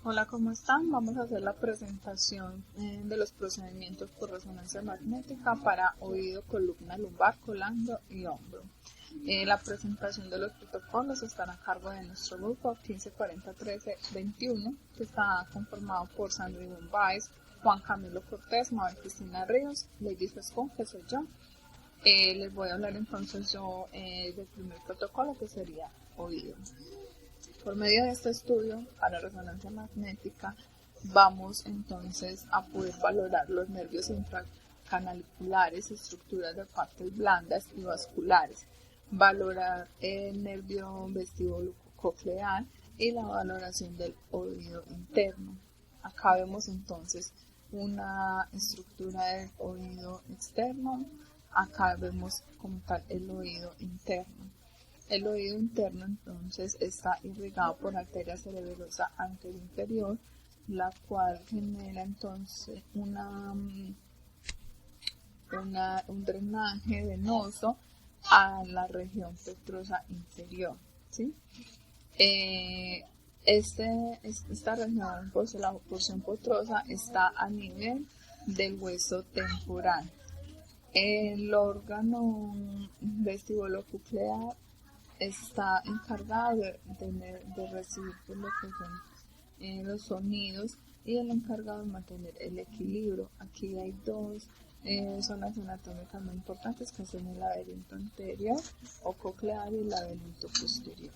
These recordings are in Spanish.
Hola, ¿cómo están? Vamos a hacer la presentación de los procedimientos por resonancia magnética para oído, columna lumbar, colangio y hombro. La presentación de los protocolos estará a cargo de nuestro grupo 1540-13-21, que está conformado por Sandra Ivonne Baez, Juan Camilo Cortés, Mabel Cristina Ríos, Lady Fescón, que soy yo. Les voy a hablar entonces yo del primer protocolo, que sería oído. Por medio de este estudio para resonancia magnética vamos entonces a poder valorar los nervios intracanaliculares, estructuras de partes blandas y vasculares, valorar el nervio vestíbulo-coclear y la valoración del oído interno. Acá vemos entonces una estructura del oído externo, acá vemos como tal el oído interno. El oído interno entonces está irrigado por arteria cerebelosa anterior-inferior, la cual genera entonces un drenaje venoso a la región petrosa inferior, ¿sí? Esta región, pues la porción petrosa está a nivel del hueso temporal. El órgano vestíbulo-coclear está encargado de recibir lo que son los sonidos y el encargado de mantener el equilibrio. Aquí hay dos zonas anatómicas muy importantes, que son el laberinto anterior o coclear y el laberinto posterior.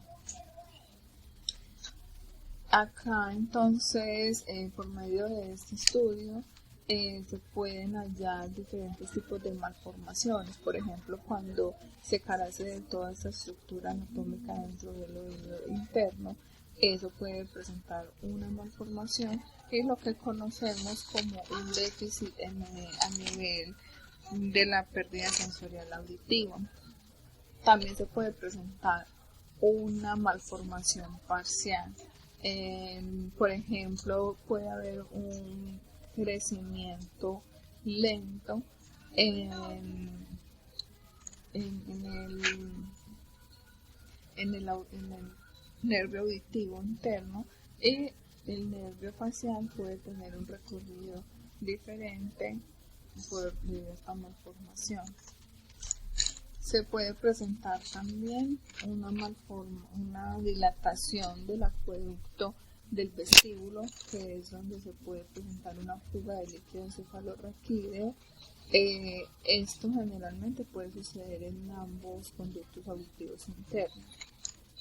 Acá entonces, por medio de este estudio, se pueden hallar diferentes tipos de malformaciones. Por ejemplo, cuando se carece de toda esta estructura anatómica dentro del oído interno, eso puede presentar una malformación y lo que conocemos como un déficit a nivel de la pérdida sensorial auditiva. También se puede presentar una malformación parcial. Por ejemplo, puede haber un crecimiento lento en, en el nervio auditivo interno, y el nervio facial puede tener un recorrido diferente por esta malformación. Se puede presentar también una dilatación del acueducto del vestíbulo, que es donde se puede presentar una fuga de líquido cefalorraquídeo. Esto generalmente puede suceder en ambos conductos auditivos internos,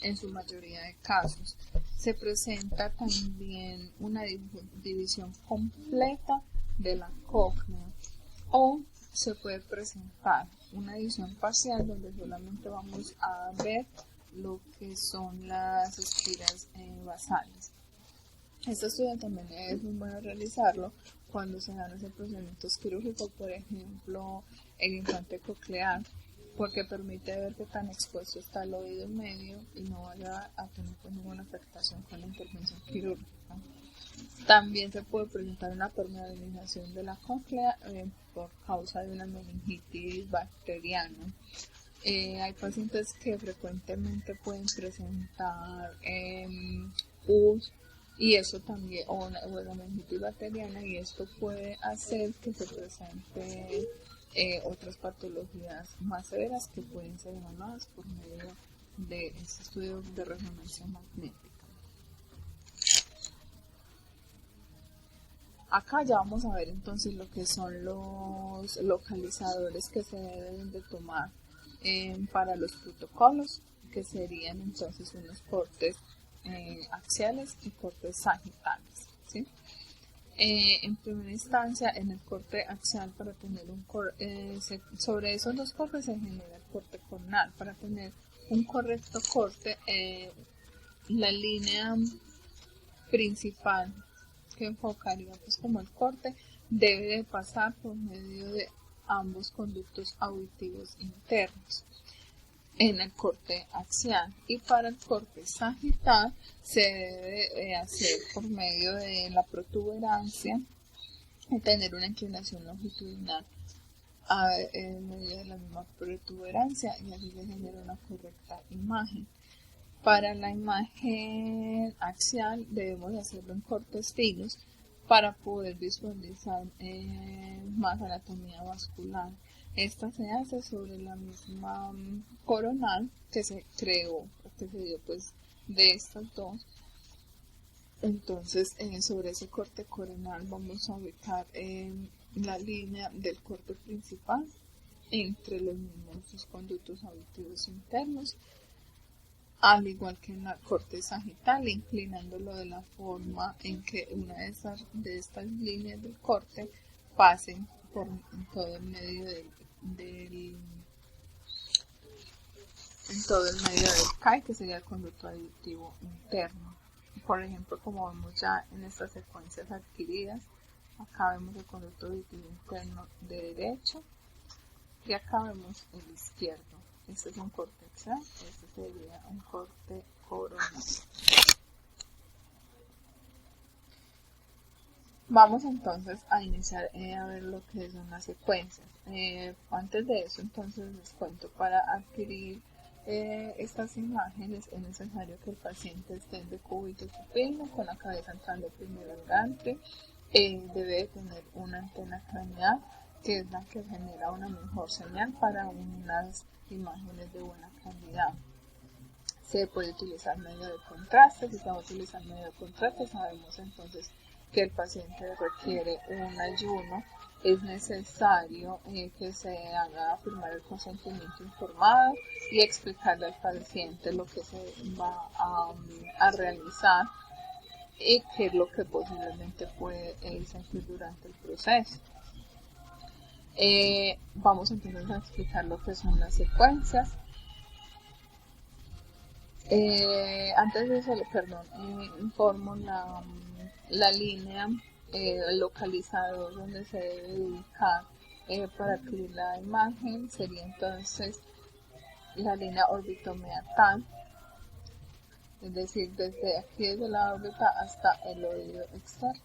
en su mayoría de casos. Se presenta también una división completa de la cóclea, o se puede presentar una edición parcial donde solamente vamos a ver lo que son las espiras basales. Este estudio también es muy bueno realizarlo cuando se dan esos procedimientos quirúrgicos, por ejemplo el implante coclear, porque permite ver qué tan expuesto está el oído medio y no vaya a tener ninguna afectación con la intervención quirúrgica. También se puede presentar una permeabilización de la cóclea por causa de una meningitis bacteriana. Hay pacientes que frecuentemente pueden presentar pus, y eso también, o la meningitis bacteriana, y esto puede hacer que se presente otras patologías más severas que pueden ser evaluadas por medio de este estudio de resonancia magnética. Acá ya vamos a ver entonces lo que son los localizadores que se deben de tomar para los protocolos, que serían entonces unos cortes axiales y cortes sagitales, ¿sí? En primera instancia, en el corte axial, para tener sobre esos dos cortes se genera el corte cornal. Para tener un correcto corte, la línea principal que enfocaría pues como el corte debe de pasar por medio de ambos conductos auditivos internos en el corte axial, y para el corte sagital se debe hacer por medio de la protuberancia y tener una inclinación longitudinal en medio de la misma protuberancia, y así se genera una correcta imagen. Para la imagen axial debemos hacerlo en cortes finos para poder visualizar más anatomía vascular. Esta se hace sobre la misma coronal que se creó, que se dio pues de estas dos. Entonces sobre ese corte coronal vamos a ubicar la línea del corte principal entre los mismos conductos auditivos internos, al igual que en la corte sagital, inclinándolo de la forma en que una de estas líneas del corte pasen por todo el medio en todo el medio del CAI, que sería el conducto auditivo interno. Por ejemplo, como vemos ya en estas secuencias adquiridas, acá vemos el conducto auditivo interno derecho y acá vemos el izquierdo. Este es un corte axial, este sería un corte coronal. Vamos entonces a iniciar a ver lo que son las secuencias. Antes de eso, entonces les cuento, para adquirir estas imágenes es necesario que el paciente esté en decúbito supino, con la cabeza entrando primero al ganglio. Debe tener una antena craneal, que es la que genera una mejor señal para unas imágenes de buena calidad. Se puede utilizar medio de contraste. Si se va a utilizar medio de contraste, sabemos entonces que el paciente requiere un ayuno. Es necesario que se haga firmar el consentimiento informado y explicarle al paciente lo que se va a realizar y qué es lo que posiblemente puede sentir durante el proceso. Vamos entonces a explicar lo que son las secuencias. Antes de eso, informo la línea, el localizador donde se debe ubicar para adquirir la imagen. Sería entonces la línea orbitomeatal, es decir, desde aquí, desde la órbita hasta el oído externo.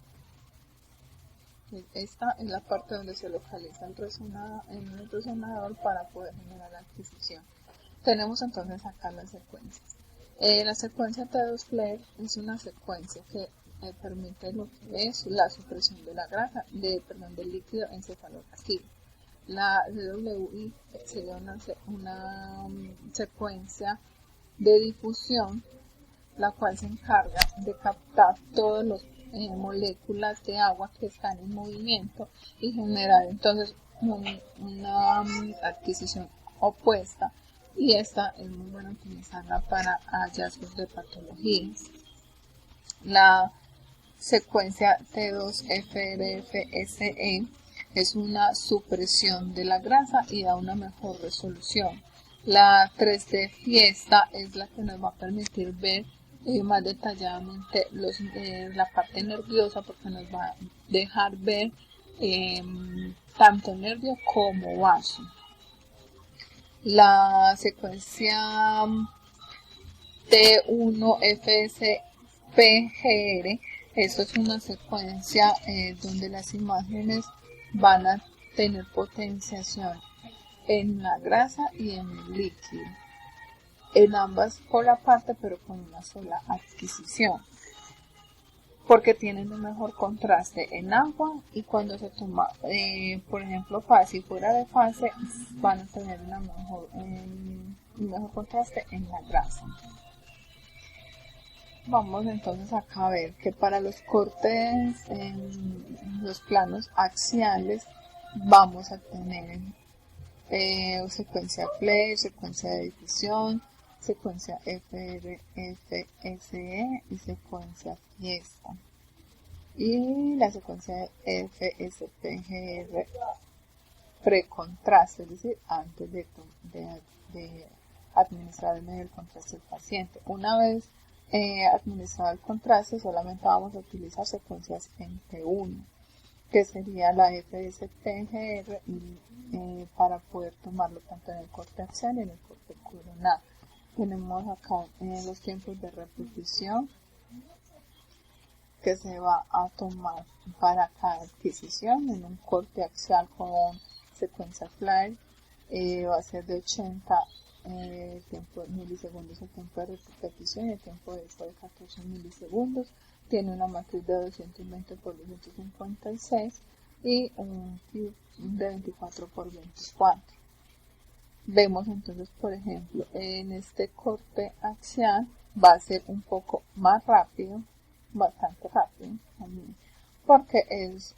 Esta es la parte donde se localiza el resonador para poder generar la adquisición. Tenemos entonces acá las secuencias. La secuencia T2-FLAIR es una secuencia que permite lo que es la supresión de la grasa, del líquido encefalorraquídeo. La DWI sería una secuencia de difusión, la cual se encarga de captar todas las moléculas de agua que están en movimiento y generar entonces una adquisición opuesta, y esta es muy buena utilizarla para hallazgos de patologías. La secuencia T2-FRFSE es una supresión de la grasa y da una mejor resolución. La 3D Fiesta es la que nos va a permitir ver más detalladamente la parte nerviosa, porque nos va a dejar ver tanto nervio como vaso. La secuencia T1-FSPGR, esto es una secuencia donde las imágenes van a tener potenciación en la grasa y en el líquido, en ambas por aparte, pero con una sola adquisición, porque tienen un mejor contraste en agua, y cuando se toma, por ejemplo, fase y fuera de fase, van a tener un mejor contraste en la grasa. Vamos entonces acá a ver que para los cortes en los planos axiales vamos a tener secuencia FLAIR, secuencia de difusión, secuencia FRFSE y secuencia Fiesta. Y la secuencia FSPGR precontraste, es decir, antes de administrar el medio del contraste al paciente. Una vez administrado el contraste, solamente vamos a utilizar secuencias en T1, que sería la FSPGR, para poder tomarlo tanto en el corte axial y en el corte coronal. Tenemos acá los tiempos de repetición que se va a tomar para cada adquisición. En un corte axial con secuencia FLAIR va a ser de 80 el tiempo de milisegundos, el tiempo de repetición y el tiempo de eco de 14 milisegundos. Tiene una matriz de 220 por 256 y un cube de 24 por 24. Vemos entonces, por ejemplo, en este corte axial va a ser un poco más rápido, bastante rápido también, porque es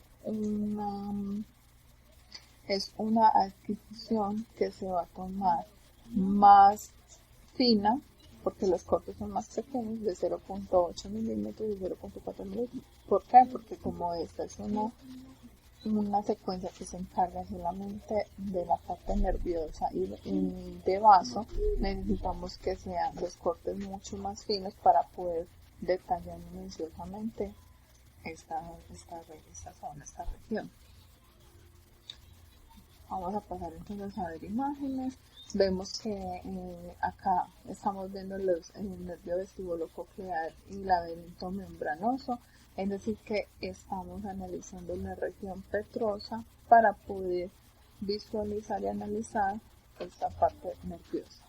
una adquisición que se va a tomar más fina, porque los cortes son más pequeños, de 0.8 milímetros y 0.4 milímetros. ¿Por qué? Porque como esta es una secuencia que se encarga solamente de la parte nerviosa y de vaso, necesitamos que sean los cortes mucho más finos para poder detallar minuciosamente esta zona, esta región. Vamos a pasar entonces a ver imágenes. Vemos que acá estamos viendo el nervio vestibulococlear y laberinto membranoso, es decir que estamos analizando la región petrosa para poder visualizar y analizar esta parte nerviosa.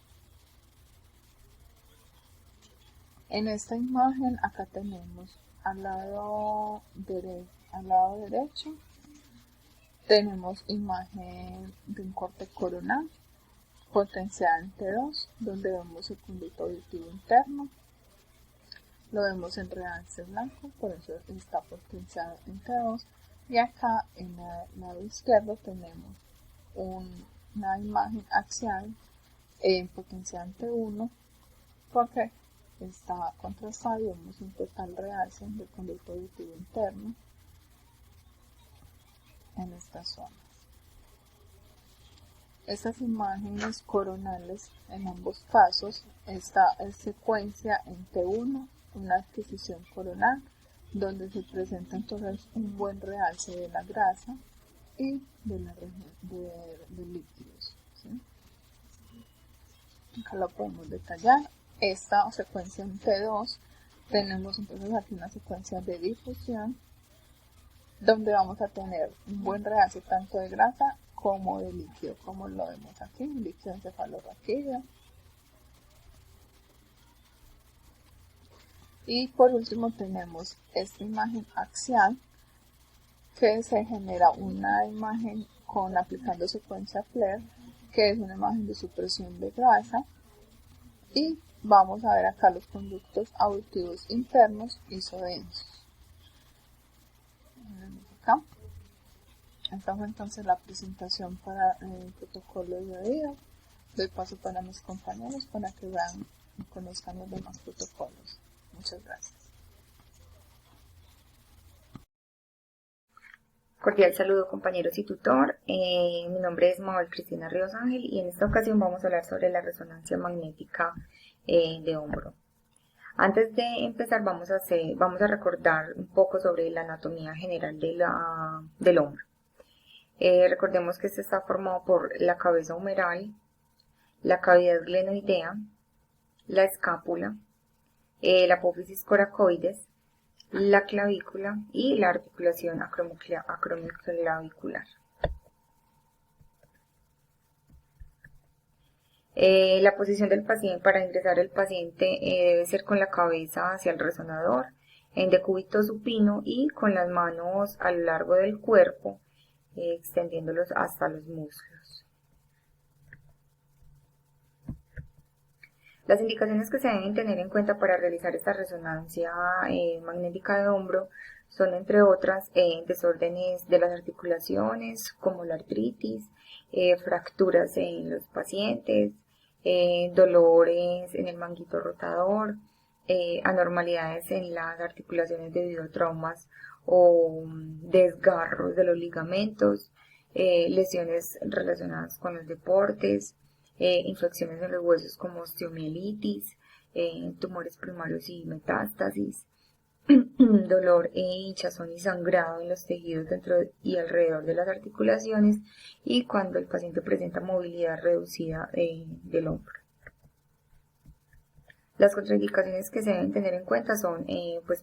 En esta imagen acá tenemos al lado derecho tenemos imagen de un corte coronal potencial en T2, donde vemos el conducto auditivo interno. Lo vemos en realce blanco, por eso está potenciado en T2. Y acá en el lado izquierdo tenemos una imagen axial en potencial en T1, porque está contrastado y vemos un total realce del conducto auditivo interno en estas zonas. Estas imágenes coronales en ambos casos, esta es secuencia en T1, una adquisición coronal, donde se presenta entonces un buen realce de la grasa y de la región de líquidos. ¿Sí? Acá lo podemos detallar. Esta secuencia en T2, tenemos entonces aquí una secuencia de difusión, donde vamos a tener un buen realce tanto de grasa como de líquido, como lo vemos aquí, líquido encefalorraquídeo. Y por último tenemos esta imagen axial, que se genera una imagen aplicando secuencia FLAIR, que es una imagen de supresión de grasa. Y vamos a ver acá los conductos auditivos internos isodensos. Acá. Esta fue entonces la presentación para el protocolo de oído. Doy paso para mis compañeros para que vean y conozcan los demás protocolos. Muchas gracias. Cordial saludo compañeros y tutor. Mi nombre es Mabel Cristina Ríos Ángel y en esta ocasión vamos a hablar sobre la resonancia magnética de hombro. Antes de empezar vamos a recordar un poco sobre la anatomía general del hombro. Recordemos que este está formado por la cabeza humeral, la cavidad glenoidea, la escápula, la apófisis coracoides, la clavícula y la articulación acromioclavicular. La posición del paciente para ingresar el paciente debe ser con la cabeza hacia el resonador, en decúbito supino y con las manos a lo largo del cuerpo, extendiéndolos hasta los muslos. Las indicaciones que se deben tener en cuenta para realizar esta resonancia magnética de hombro son, entre otras, desórdenes de las articulaciones, como la artritis, fracturas en los pacientes, dolores en el manguito rotador, anormalidades en las articulaciones debido a traumas o desgarros de los ligamentos, lesiones relacionadas con los deportes, infecciones en los huesos como osteomielitis, tumores primarios y metástasis, dolor, hinchazón y sangrado en los tejidos dentro y alrededor de las articulaciones y cuando el paciente presenta movilidad reducida del hombro. Las contraindicaciones que se deben tener en cuenta son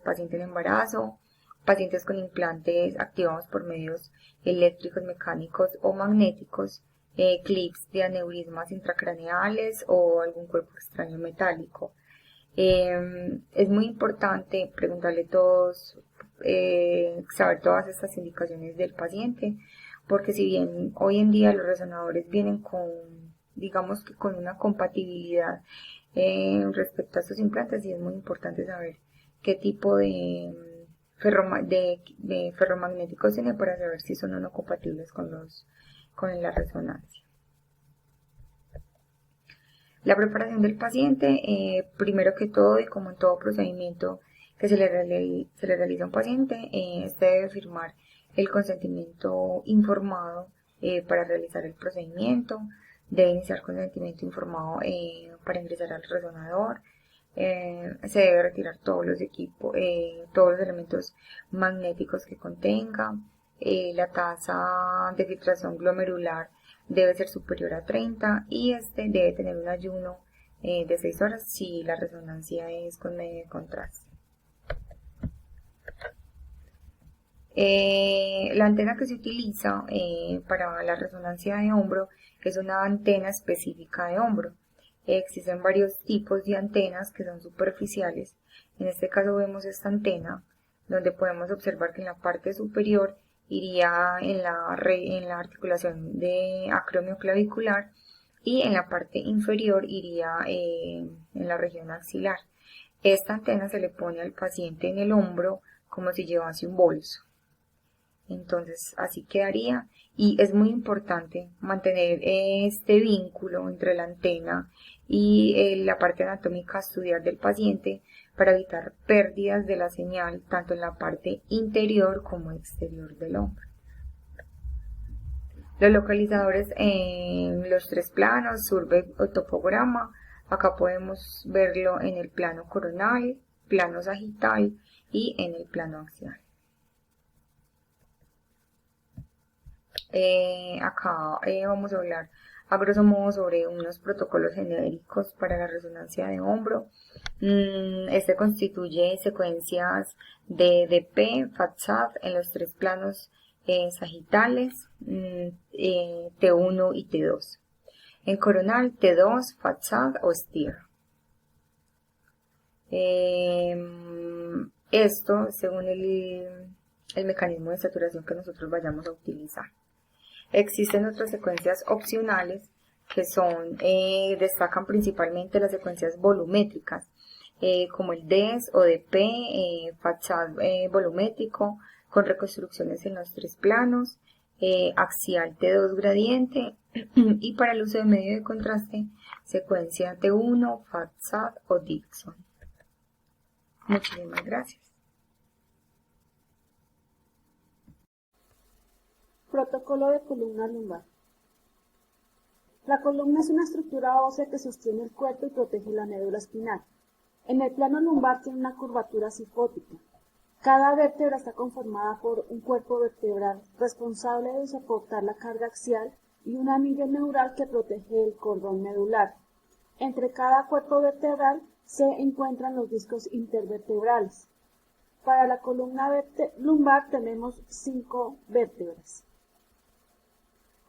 paciente en embarazo, pacientes con implantes activados por medios eléctricos, mecánicos o magnéticos, clips de aneurismas intracraneales o algún cuerpo extraño metálico. Es muy importante preguntarle saber todas estas indicaciones del paciente, porque si bien hoy en día los resonadores vienen digamos que con una compatibilidad respecto a estos implantes, y es muy importante saber qué tipo de ferromagnéticos tiene para saber si son o no compatibles con la resonancia. La preparación del paciente, primero que todo y como en todo procedimiento que se le realiza a un paciente, se debe firmar el consentimiento informado para realizar el procedimiento, debe iniciar consentimiento informado para ingresar al resonador, se debe retirar todos los todos los elementos magnéticos que contenga, la tasa de filtración glomerular debe ser superior a 30 y debe tener un ayuno de 6 horas si la resonancia es con medio de contraste. La antena que se utiliza para la resonancia de hombro es una antena específica de hombro. Existen varios tipos de antenas que son superficiales. En este caso vemos esta antena donde podemos observar que en la parte superior iría en la articulación de acromioclavicular y en la parte inferior iría en la región axilar. Esta antena se le pone al paciente en el hombro como si llevase un bolso. Entonces así quedaría, y es muy importante mantener este vínculo entre la antena y la parte anatómica a estudiar del paciente para evitar pérdidas de la señal tanto en la parte interior como exterior del hombro. Los localizadores en los 3 planos, survey o topograma, acá podemos verlo en el plano coronal, plano sagital y en el plano axial. Acá vamos a hablar a grosso modo sobre unos protocolos genéricos para la resonancia de hombro. Este constituye secuencias de DP, FATSAT en los 3 planos sagitales, T1 y T2. En coronal, T2, FATSAT o STIR. Esto según el mecanismo de saturación que nosotros vayamos a utilizar. Existen otras secuencias opcionales que destacan principalmente las secuencias volumétricas, como el DES o DP, FATSAT volumétrico, con reconstrucciones en los 3 planos, axial T2 gradiente, y para el uso de medio de contraste, secuencia T1, FATSAT o Dixon. Muchísimas gracias. Protocolo de columna lumbar. La columna es una estructura ósea que sostiene el cuerpo y protege la médula espinal. En el plano lumbar tiene una curvatura cifótica. Cada vértebra está conformada por un cuerpo vertebral responsable de soportar la carga axial y un anillo neural que protege el cordón medular. Entre cada cuerpo vertebral se encuentran los discos intervertebrales. Para la columna lumbar tenemos 5 vértebras.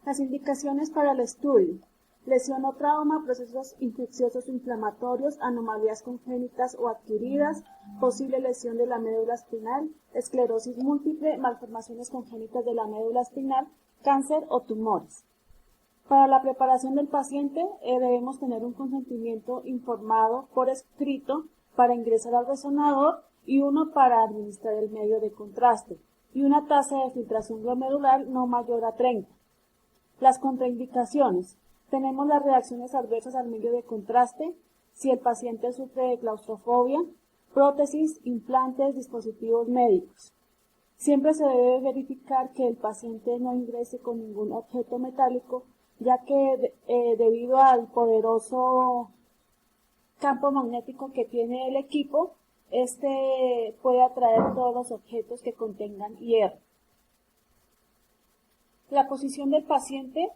Las indicaciones para el estudio: lesión o trauma, procesos infecciosos o inflamatorios, anomalías congénitas o adquiridas, posible lesión de la médula espinal, esclerosis múltiple, malformaciones congénitas de la médula espinal, cáncer o tumores. Para la preparación del paciente debemos tener un consentimiento informado por escrito para ingresar al resonador y uno para administrar el medio de contraste y una tasa de filtración glomerular no mayor a 30. Las contraindicaciones: tenemos las reacciones adversas al medio de contraste, si el paciente sufre de claustrofobia, prótesis, implantes, dispositivos médicos. Siempre se debe verificar que el paciente no ingrese con ningún objeto metálico, ya que debido al poderoso campo magnético que tiene el equipo, este puede atraer todos los objetos que contengan hierro. La posición del paciente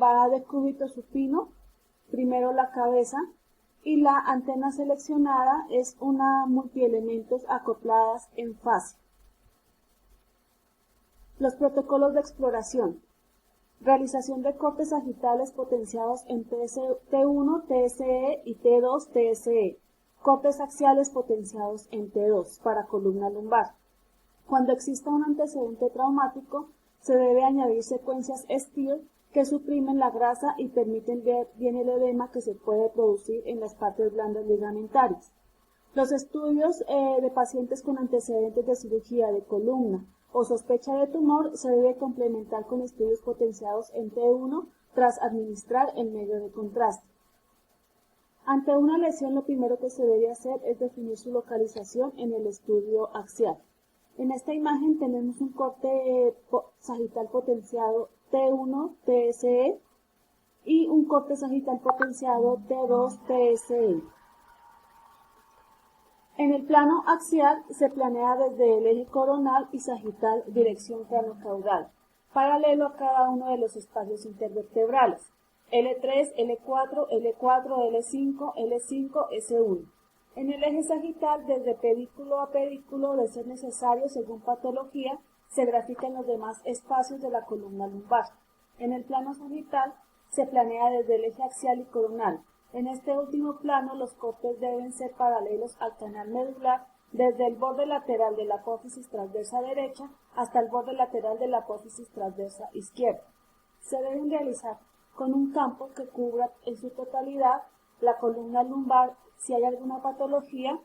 va de cúbito supino, primero la cabeza, y la antena seleccionada es una multielementos acopladas en fase. Los protocolos de exploración. Realización de cortes sagittales potenciados en T1, TSE y T2, TSE. Cortes axiales potenciados en T2 para columna lumbar. Cuando exista un antecedente traumático, se debe añadir secuencias STIR que suprimen la grasa y permiten ver bien el edema que se puede producir en las partes blandas ligamentarias. Los estudios de pacientes con antecedentes de cirugía de columna o sospecha de tumor se debe complementar con estudios potenciados en T1 tras administrar el medio de contraste. Ante una lesión, lo primero que se debe hacer es definir su localización en el estudio axial. En esta imagen tenemos un corte sagital potenciado T1, TSE y un corte sagital potenciado T2, TSE. En el plano axial se planea desde el eje coronal y sagital dirección craneocaudal, paralelo a cada uno de los espacios intervertebrales, L3, L4, L4, L5, L5, S1. En el eje sagital, desde pedículo a pedículo, de ser necesario, según patología, se grafican los demás espacios de la columna lumbar. En el plano sagital, se planea desde el eje axial y coronal. En este último plano, los cortes deben ser paralelos al canal medular desde el borde lateral de la apófisis transversa derecha hasta el borde lateral de la apófisis transversa izquierda. Se deben realizar con un campo que cubra en su totalidad la columna lumbar. Si hay alguna patología,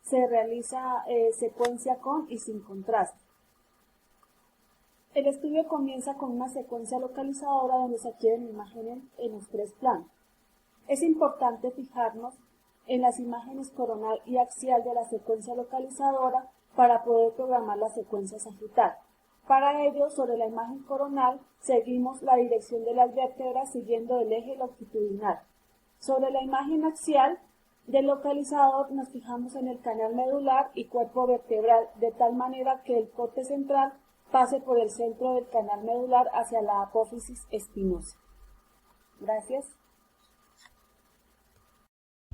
se realiza secuencia con y sin contraste. El estudio comienza con una secuencia localizadora donde se adquieren imágenes en los tres planos. Es importante fijarnos en las imágenes coronal y axial de la secuencia localizadora para poder programar la secuencia sagital. Para ello, sobre la imagen coronal, seguimos la dirección de las vértebras siguiendo el eje longitudinal. Sobre la imagen axial del localizador nos fijamos en el canal medular y cuerpo vertebral, de tal manera que el corte central pase por el centro del canal medular hacia la apófisis espinosa. Gracias.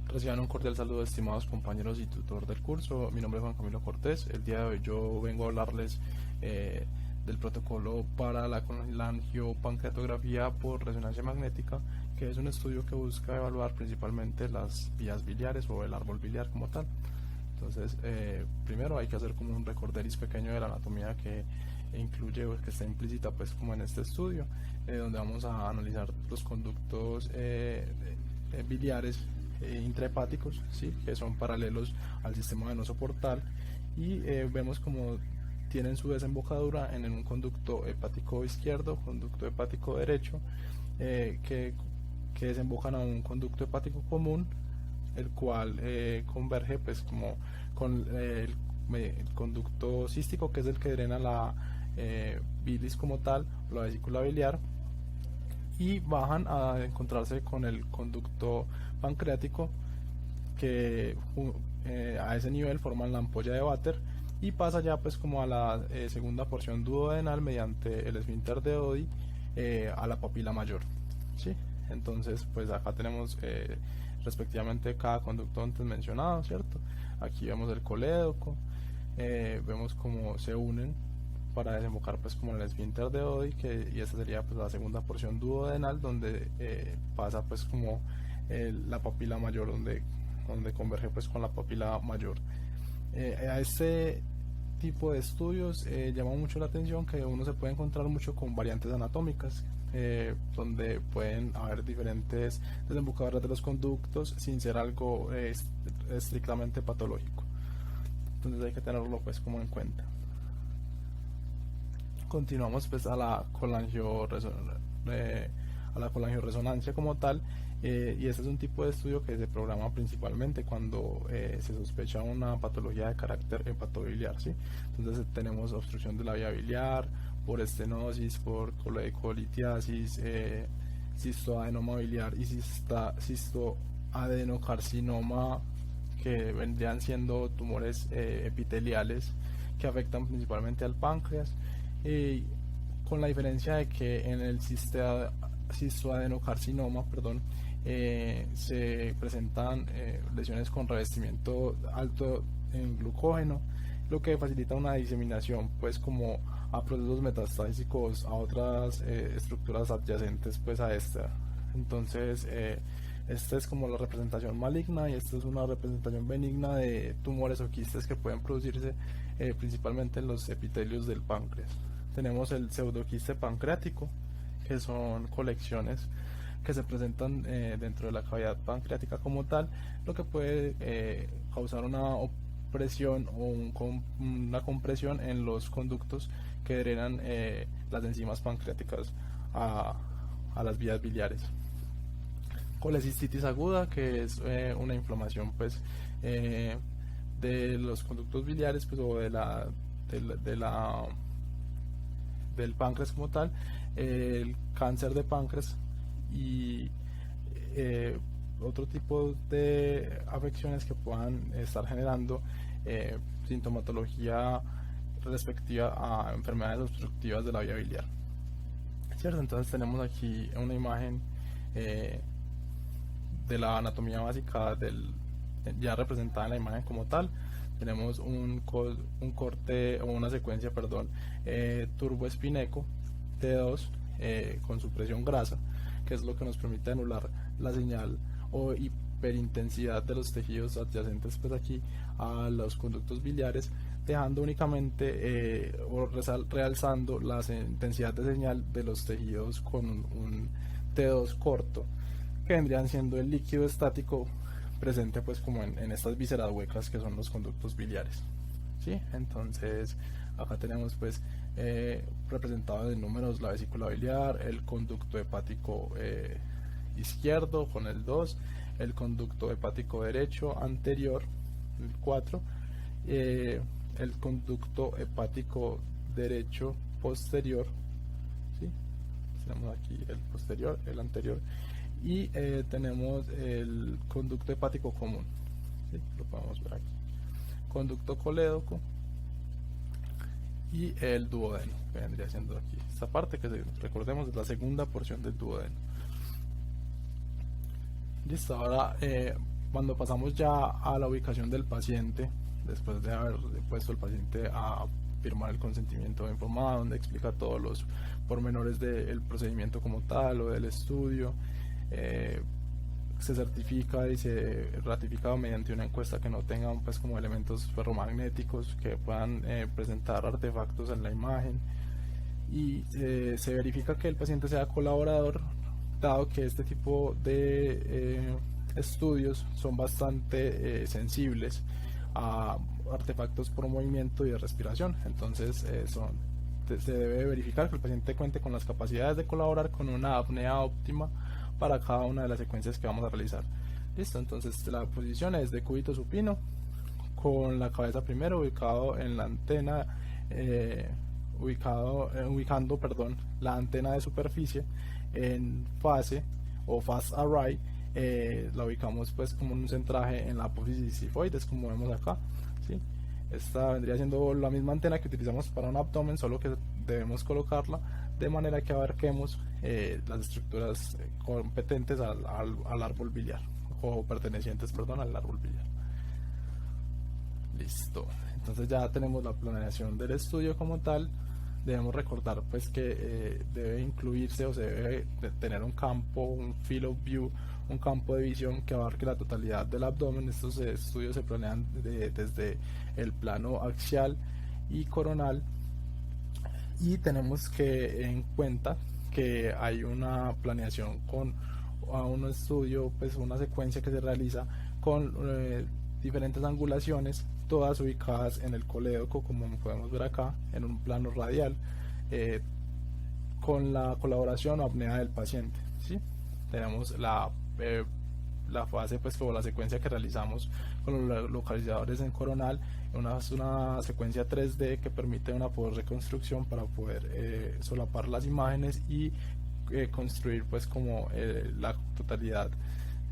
Reciban un cordial saludo, estimados compañeros y tutor del curso. Mi nombre es Juan Camilo Cortés. El día de hoy yo vengo a hablarles del protocolo para la colangiopancreatografía por resonancia magnética, que es un estudio que busca evaluar principalmente las vías biliares o el árbol biliar como tal. Entonces, primero hay que hacer como un recorderis pequeño de la anatomía que incluye, que está implícita pues como en este estudio, donde vamos a analizar los conductos biliares intrahepáticos, ¿sí?, que son paralelos al sistema venoso portal, y vemos como tienen su desembocadura en un conducto hepático izquierdo, conducto hepático derecho, que desembocan a un conducto hepático común, el cual converge pues como con el conducto cístico, que es el que drena la bilis como tal, la vesícula biliar, y bajan a encontrarse con el conducto pancreático, que a ese nivel forman la ampolla de Vater, y pasa ya pues como a la segunda porción duodenal mediante el esfínter de Oddi a la papila mayor, ¿sí? Entonces pues acá tenemos respectivamente cada conducto antes mencionado, ¿cierto? Aquí vemos el colédoco, vemos cómo se unen para desembocar pues como en el esfínter de Oddi, y esta sería pues la segunda porción duodenal, donde pasa pues como la papila mayor, donde converge pues con la papila mayor. A este tipo de estudios llama mucho la atención que uno se puede encontrar mucho con variantes anatómicas, donde pueden haber diferentes desembocaduras de los conductos sin ser algo estrictamente patológico. Entonces hay que tenerlo pues como en cuenta. Continuamos pues a la colangioresonancia como tal, y este es un tipo de estudio que se programa principalmente cuando se sospecha una patología de carácter hepatobiliar, ¿sí? Entonces tenemos obstrucción de la vía biliar por estenosis, por colitiasis, cistoadenoma biliar y cistoadenocarcinoma, que vendrían siendo tumores epiteliales que afectan principalmente al páncreas, con la diferencia de que en el cistoadenocarcinoma, se presentan lesiones con revestimiento alto en glucógeno, lo que facilita una diseminación pues como a procesos metastásicos a otras estructuras adyacentes pues a esta. Entonces esta es como la representación maligna y esta es una representación benigna de tumores o quistes que pueden producirse principalmente en los epitelios del páncreas. Tenemos el pseudoquiste pancreático, que son colecciones que se presentan dentro de la cavidad pancreática como tal, lo que puede causar una opresión o una compresión en los conductos que drenan las enzimas pancreáticas a las vías biliares. Colecistitis aguda, que es una inflamación pues de los conductos biliares pues, o del páncreas como tal, el cáncer de páncreas y otro tipo de afecciones que puedan estar generando sintomatología respectiva a enfermedades obstructivas de la vía biliar, ¿cierto? Entonces tenemos aquí una imagen de la anatomía básica ya representada en la imagen como tal. Tenemos un corte o una secuencia, perdón, turboespineco T2 con supresión grasa, que es lo que nos permite anular la señal o hiperintensidad de los tejidos adyacentes pues aquí a los conductos biliares, dejando únicamente o realzando la intensidad de señal de los tejidos con un T2 corto, que vendrían siendo el líquido estático presente pues como en estas vísceras huecas que son los conductos biliares, ¿sí? Entonces acá tenemos pues representado en números la vesícula biliar, el conducto hepático izquierdo con el 2, el conducto hepático derecho anterior, el 4, el conducto hepático derecho posterior, ¿sí? Tenemos aquí el posterior, el anterior, y tenemos el conducto hepático común, ¿sí? Lo podemos ver aquí, conducto colédoco y el duodeno, que vendría siendo aquí esta parte que recordemos es la segunda porción del duodeno. Listo, ahora cuando pasamos ya a la ubicación del paciente, después de haber puesto el paciente a firmar el consentimiento informado, donde explica todos los pormenores del procedimiento como tal o del estudio, se certifica y se ratifica mediante una encuesta que no tengan pues como elementos ferromagnéticos que puedan presentar artefactos en la imagen, y se verifica que el paciente sea colaborador, dado que este tipo de estudios son bastante sensibles a artefactos por movimiento y de respiración. Entonces se debe verificar que el paciente cuente con las capacidades de colaborar con una apnea óptima para cada una de las secuencias que vamos a realizar. Listo, entonces la posición es de cúbito supino, con la cabeza primero ubicado en la antena, ubicando la antena de superficie en fase o fast array. La ubicamos pues como un centraje en la apófisis sifoides, como vemos acá, ¿sí? Esta vendría siendo la misma antena que utilizamos para un abdomen, solo que debemos colocarla de manera que abarquemos las estructuras competentes al árbol biliar, o pertenecientes, perdón, al árbol biliar. Listo, entonces ya tenemos la planeación del estudio como tal. Debemos recordar pues que debe incluirse o se debe tener un campo, un field of view, un campo de visión que abarque la totalidad del abdomen. Estos estudios se planean desde el plano axial y coronal, y tenemos que en cuenta que hay una planeación con un estudio, pues una secuencia que se realiza con diferentes angulaciones, todas ubicadas en el colédoco, como podemos ver acá en un plano radial, con la colaboración o apnea del paciente, ¿sí? Tenemos la fase pues o la secuencia que realizamos con los localizadores en coronal, una secuencia 3D que permite una reconstrucción para poder solapar las imágenes y construir pues como la totalidad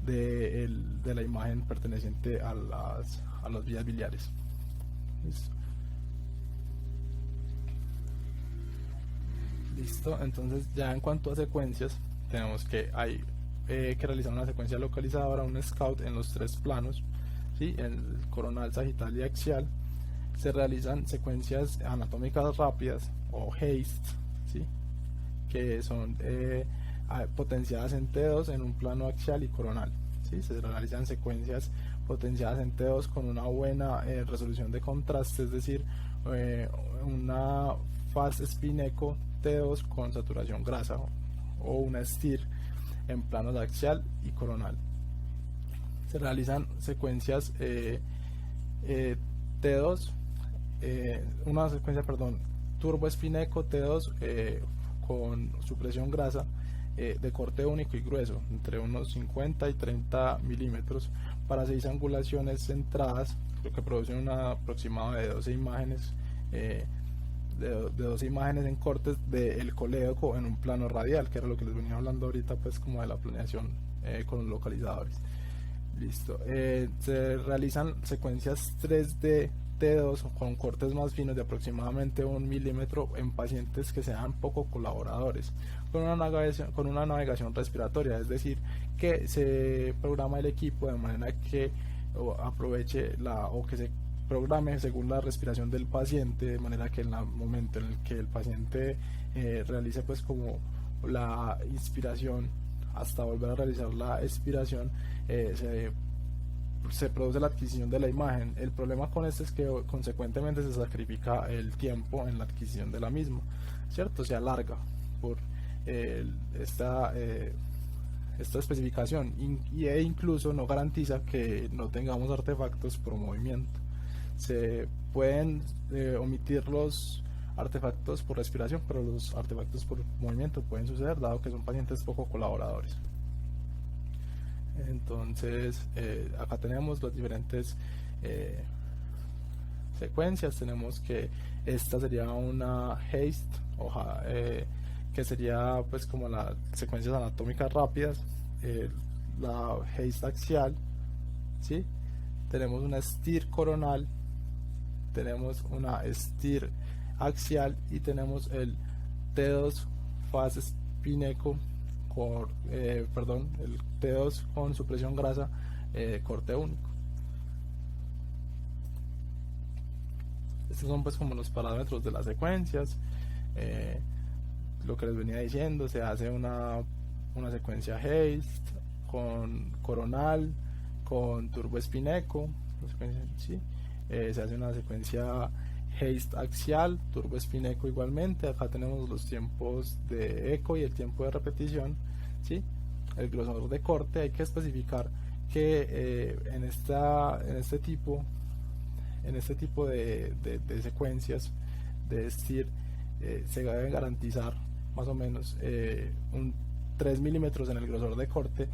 de la imagen perteneciente a las vías biliares. Listo, entonces ya en cuanto a secuencias, tenemos que realizar una secuencia localizadora, un scout en los tres planos, ¿sí? En el coronal, sagital y axial, se realizan secuencias anatómicas rápidas o HASTE, ¿sí? Que son potenciadas en T2 en un plano axial y coronal, ¿sí? Se realizan secuencias potenciadas en T2 con una buena resolución de contraste, es decir, una fast spin echo T2 con saturación grasa o una STIR en planos axial y coronal. Se realizan secuencias T2, una secuencia, perdón, turbo spin echo T2 con supresión grasa de corte único y grueso, entre unos 50 y 30 milímetros, para 6 angulaciones centradas, lo que produce un aproximado de 12 imágenes, de 12 imágenes en cortes del colédoco en un plano radial, que era lo que les venía hablando ahorita, pues como de la planeación con los localizadores. Listo. Se realizan secuencias 3D T2 con cortes más finos de aproximadamente 1 milímetro en pacientes que sean poco colaboradores, con una navegación respiratoria, es decir, que se programa el equipo de manera que aproveche o que se programe según la respiración del paciente, de manera que en el momento en el que el paciente realice pues como la inspiración hasta volver a realizar la expiración, se produce la adquisición de la imagen. El problema con esto es que consecuentemente se sacrifica el tiempo en la adquisición de la misma, ¿cierto? Se alarga por esta especificación e incluso no garantiza que no tengamos artefactos por movimiento. Se pueden omitir los artefactos por respiración, pero los artefactos por movimiento pueden suceder dado que son pacientes poco colaboradores. Entonces acá tenemos las diferentes secuencias. Tenemos que esta sería una HASTE que sería pues como las secuencias anatómicas rápidas, la HASTE axial, ¿sí? Tenemos una STIR coronal, tenemos una STIR axial y tenemos el T2 fast spin echo el T2 con supresión grasa corte único. Estos son pues como los parámetros de las secuencias. Lo que les venía diciendo, se hace una secuencia HASTE con coronal, con turbo spin echo, ¿sí? Se hace una secuencia HASTE axial, turbo spin echo igualmente. Acá tenemos los tiempos de eco y el tiempo de repetición, ¿sí? El grosor de corte. Hay que especificar que en este tipo de secuencias de STIR se deben garantizar más o menos un 3 milímetros en el grosor de corte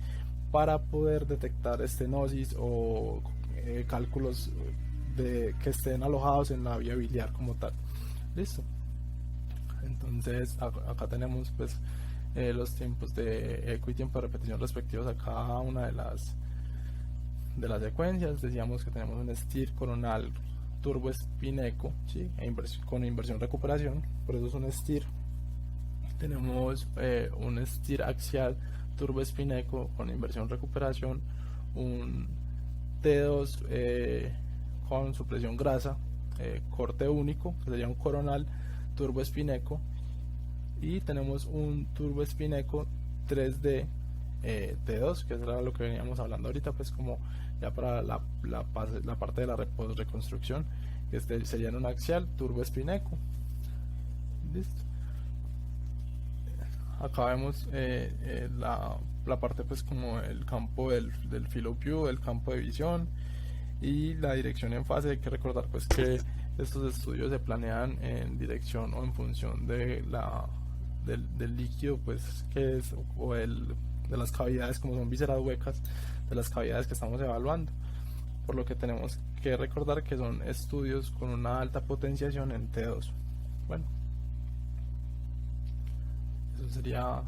para poder detectar estenosis o cálculos que estén alojados en la vía biliar como tal. Listo. Entonces acá tenemos pues los tiempos de eco y tiempo de repetición respectivos a cada una de las secuencias. Decíamos que tenemos un STIR coronal turbo spin echo, ¿sí? Con inversión recuperación, por eso es un STIR. Tenemos un STIR axial turbo spin echo con inversión recuperación, un T2 con supresión grasa corte único, que sería un coronal turbo spin echo, y tenemos un turbo spin echo 3D T2, que es lo que veníamos hablando ahorita, pues como ya para la parte de la reconstrucción, que sería en un axial turbo spin echo. Listo. Acá vemos la parte pues como el campo del field of view, el campo de visión y la dirección en fase. Hay que recordar pues que estos estudios se planean en dirección o en función de del líquido pues que es de las cavidades, como son vísceras huecas, de las cavidades que estamos evaluando, por lo que tenemos que recordar que son estudios con una alta potenciación en T2. Bueno, eso sería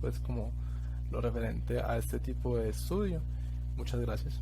pues como lo referente a este tipo de estudio. Muchas gracias.